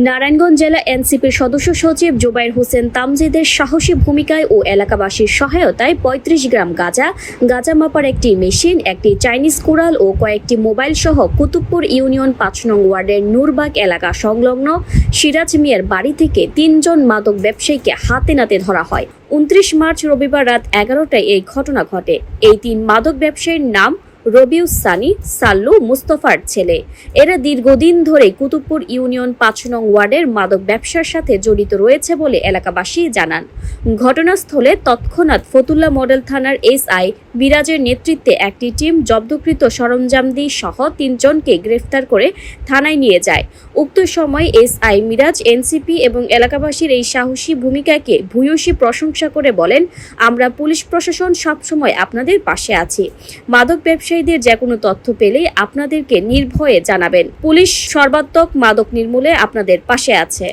নারায়ণগঞ্জ জেলা এনসিপির সদস্য সচিব জুবাইর হোসেন তামজিদের সাহসী ভূমিকায় ও এলাকাবাসীর সহায়তায় ৩৫ গ্রাম গাঁজা মাপার একটি মেশিন, একটি চাইনিজ কুড়াল ও কয়েকটি মোবাইল সহ কুতুবপুর ইউনিয়ন ৫ নং ওয়ার্ডের নূরবাগ এলাকা সংলগ্ন সিরাজ মিয়ার বাড়ি থেকে ৩ জন মাদক ব্যবসায়ীকে হাতে নাতে ধরা হয়। ২৯ মার্চ রবিবার রাত ১১টায় এই ঘটনা ঘটে। এই ৩ মাদক ব্যবসায়ীর নাম রবিউস সানি, সাল্লু, মুস্তফার ছেলে। এরা দীর্ঘদিন ধরে কুতুবপুর ইউনিয়ন ৫ নং ওয়ার্ডের মাদক ব্যবসার সাথে জড়িত রয়েছে বলে এলাকাবাসী জানান। ঘটনাস্থলে তৎক্ষণাৎ ফতুল্লা মডেল থানার এসআই বিরাজের নেতৃত্বে একটি টিম জব্দকৃত সরঞ্জামদি সহ ৩ জনকে গ্রেফতার করে থানায় নিয়ে যায়। উক্ত সময় এসআই মিরাজ এনসিপি এবং এলাকাবাসীর এই সাহসী ভূমিকাকে ভূয়সী প্রশংসা করে বলেন, আমরা পুলিশ প্রশাসন সবসময় আপনাদের পাশে আছি। মাদক ব্যবসায়ীদের যে কোনো তথ্য পেলেই আপনাদেরকে নির্ভয়ে জানাবেন। পুলিশ সর্বাত্মক মাদক নির্মূলে আপনাদের পাশে আছে।